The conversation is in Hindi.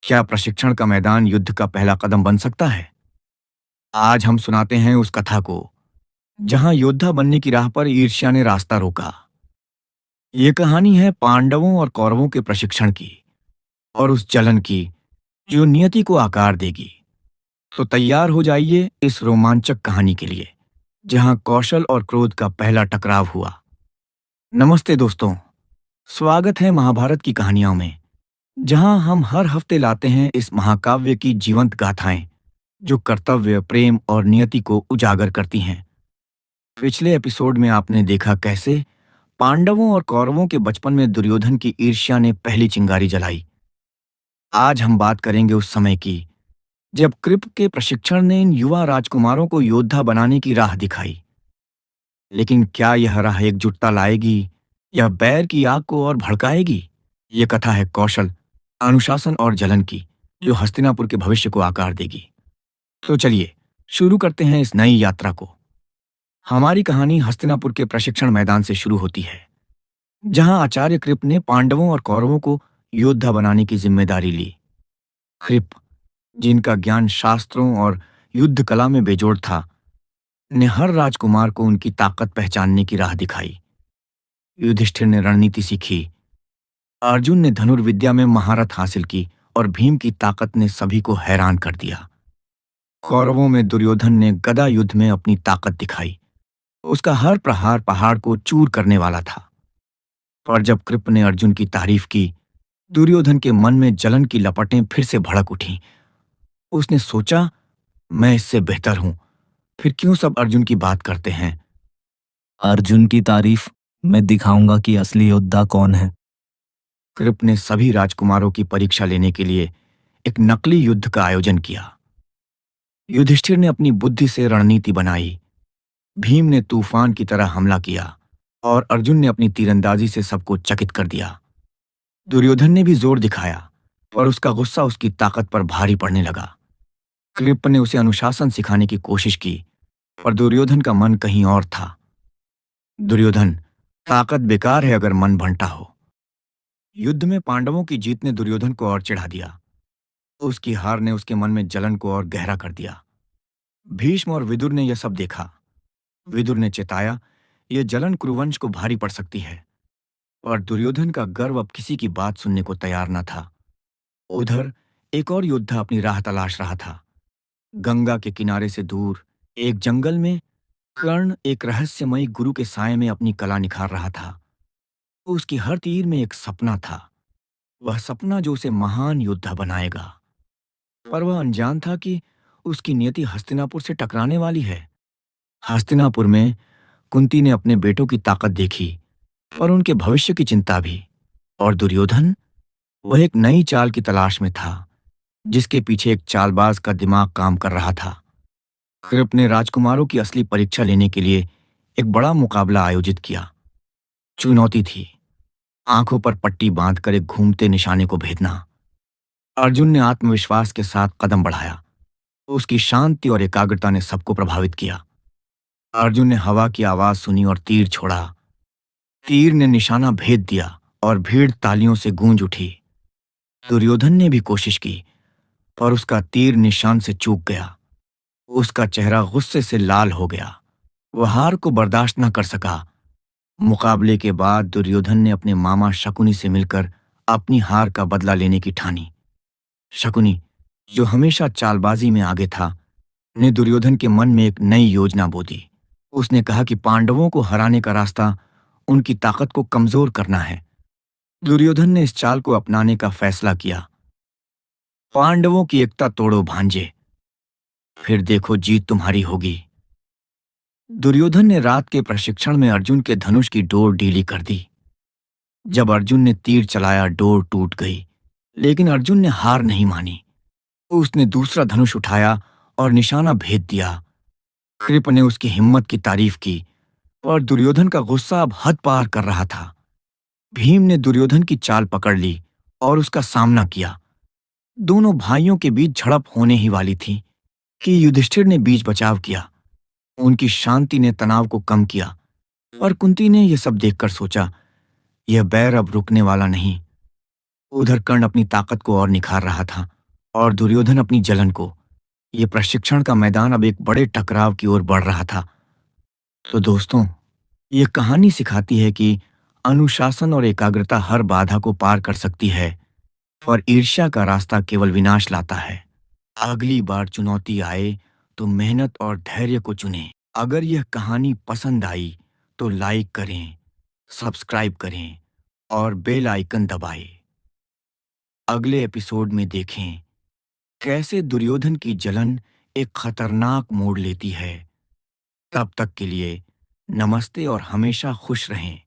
क्या प्रशिक्षण का मैदान युद्ध का पहला कदम बन सकता है? आज हम सुनाते हैं उस कथा को जहां योद्धा बनने की राह पर ईर्ष्या ने रास्ता रोका। ये कहानी है पांडवों और कौरवों के प्रशिक्षण की और उस जलन की जो नियति को आकार देगी। तो तैयार हो जाइए इस रोमांचक कहानी के लिए जहां कौशल और क्रोध का पहला टकराव हुआ। नमस्ते दोस्तों, स्वागत है महाभारत की कहानियों में, जहां हम हर हफ्ते लाते हैं इस महाकाव्य की जीवंत गाथाएं जो कर्तव्य, प्रेम और नियति को उजागर करती हैं। पिछले एपिसोड में आपने देखा कैसे पांडवों और कौरवों के बचपन में दुर्योधन की ईर्ष्या ने पहली चिंगारी जलाई। आज हम बात करेंगे उस समय की जब कृप के प्रशिक्षण ने इन युवा राजकुमारों को योद्धा बनाने की राह दिखाई। लेकिन क्या यह राह एकजुटता लाएगी या बैर की आग को और भड़काएगी? ये कथा है कौशल, अनुशासन और जलन की, जो हस्तिनापुर के भविष्य को आकार देगी। तो चलिए शुरू करते हैं इस नई यात्रा को। हमारी कहानी हस्तिनापुर के प्रशिक्षण मैदान से शुरू होती है, जहां आचार्य कृप ने पांडवों और कौरवों को योद्धा बनाने की जिम्मेदारी ली। कृप, जिनका ज्ञान शास्त्रों और युद्ध कला में बेजोड़ था, ने हर राजकुमार को उनकी ताकत पहचानने की राह दिखाई। युधिष्ठिर ने रणनीति सीखी, अर्जुन ने धनुर्विद्या में महारत हासिल की और भीम की ताकत ने सभी को हैरान कर दिया। कौरवों में दुर्योधन ने गदा युद्ध में अपनी ताकत दिखाई। उसका हर प्रहार पहाड़ को चूर करने वाला था। पर जब कृप ने अर्जुन की तारीफ की, दुर्योधन के मन में जलन की लपटें फिर से भड़क उठीं। उसने सोचा, मैं इससे बेहतर हूं, फिर क्यों सब अर्जुन की बात करते हैं? अर्जुन की तारीफ, मैं दिखाऊंगा कि असली योद्धा कौन है। कृप ने सभी राजकुमारों की परीक्षा लेने के लिए एक नकली युद्ध का आयोजन किया। युधिष्ठिर ने अपनी बुद्धि से रणनीति बनाई, भीम ने तूफान की तरह हमला किया और अर्जुन ने अपनी तीरंदाजी से सबको चकित कर दिया। दुर्योधन ने भी जोर दिखाया, पर उसका गुस्सा उसकी ताकत पर भारी पड़ने लगा। कृप ने उसे अनुशासन सिखाने की कोशिश की, पर दुर्योधन का मन कहीं और था। दुर्योधन, ताकत बेकार है अगर मन भंटा हो। युद्ध में पांडवों की जीत ने दुर्योधन को और चिढ़ा दिया। उसकी हार ने उसके मन में जलन को और गहरा कर दिया। भीष्म और विदुर ने यह सब देखा। विदुर ने चेताया, यह जलन कुरुवंश को भारी पड़ सकती है। और दुर्योधन का गर्व अब किसी की बात सुनने को तैयार न था। उधर एक और योद्धा अपनी राह तलाश रहा था। गंगा के किनारे से दूर एक जंगल में कर्ण एक रहस्यमयी गुरु के साये में अपनी कला निखार रहा था। उसकी हर तीर में एक सपना था, वह सपना जो उसे महान योद्धा बनाएगा। पर वह अनजान था कि उसकी नियति हस्तिनापुर से टकराने वाली है। हस्तिनापुर में कुंती ने अपने बेटों की ताकत देखी, पर उनके भविष्य की चिंता भी। और दुर्योधन, वह एक नई चाल की तलाश में था, जिसके पीछे एक चालबाज का दिमाग काम कर रहा था। कृप ने राजकुमारों की असली परीक्षा लेने के लिए एक बड़ा मुकाबला आयोजित किया। चुनौती थी आंखों पर पट्टी बांधकर एक घूमते निशाने को भेदना। अर्जुन ने आत्मविश्वास के साथ कदम बढ़ाया। उसकी शांति और एकाग्रता ने सबको प्रभावित किया। अर्जुन ने हवा की आवाज सुनी और तीर छोड़ा। तीर ने निशाना भेद दिया और भीड़ तालियों से गूंज उठी। दुर्योधन ने भी कोशिश की, पर उसका तीर निशान से चूक गया। उसका चेहरा गुस्से से लाल हो गया। वह हार को बर्दाश्त न कर सका। मुकाबले के बाद दुर्योधन ने अपने मामा शकुनी से मिलकर अपनी हार का बदला लेने की ठानी। शकुनी, जो हमेशा चालबाजी में आगे था, ने दुर्योधन के मन में एक नई योजना बो दी। उसने कहा कि पांडवों को हराने का रास्ता उनकी ताकत को कमजोर करना है। दुर्योधन ने इस चाल को अपनाने का फैसला किया। पांडवों की एकता तोड़ो भांजे, फिर देखो जीत तुम्हारी होगी। दुर्योधन ने रात के प्रशिक्षण में अर्जुन के धनुष की डोर ढीली कर दी। जब अर्जुन ने तीर चलाया, डोर टूट गई, लेकिन अर्जुन ने हार नहीं मानी। उसने दूसरा धनुष उठाया और निशाना भेद दिया। कृप ने उसकी हिम्मत की तारीफ की, और दुर्योधन का गुस्सा अब हद पार कर रहा था। भीम ने दुर्योधन की चाल पकड़ ली और उसका सामना किया। दोनों भाइयों के बीच झड़प होने ही वाली थी कि युधिष्ठिर ने बीच बचाव किया। उनकी शांति ने तनाव को कम किया, और कुंती ने यह सब देखकर सोचा, यह बैर अब रुकने वाला नहीं। उधर कर्ण अपनी ताकत को और निखार रहा था और दुर्योधन अपनी जलन को। ये प्रशिक्षण का मैदान अब एक बड़े टकराव की ओर बढ़ रहा था। तो दोस्तों, ये कहानी सिखाती है कि अनुशासन और एकाग्रता हर बाधा को पार कर सकती है, और ईर्ष्या का रास्ता केवल विनाश लाता है। अगली बार चुनौती आए तो मेहनत और धैर्य को चुनें। अगर यह कहानी पसंद आई तो लाइक करें, सब्सक्राइब करें और बेल आइकन दबाएं। अगले एपिसोड में देखें कैसे दुर्योधन की जलन एक खतरनाक मोड़ लेती है। तब तक के लिए नमस्ते और हमेशा खुश रहें।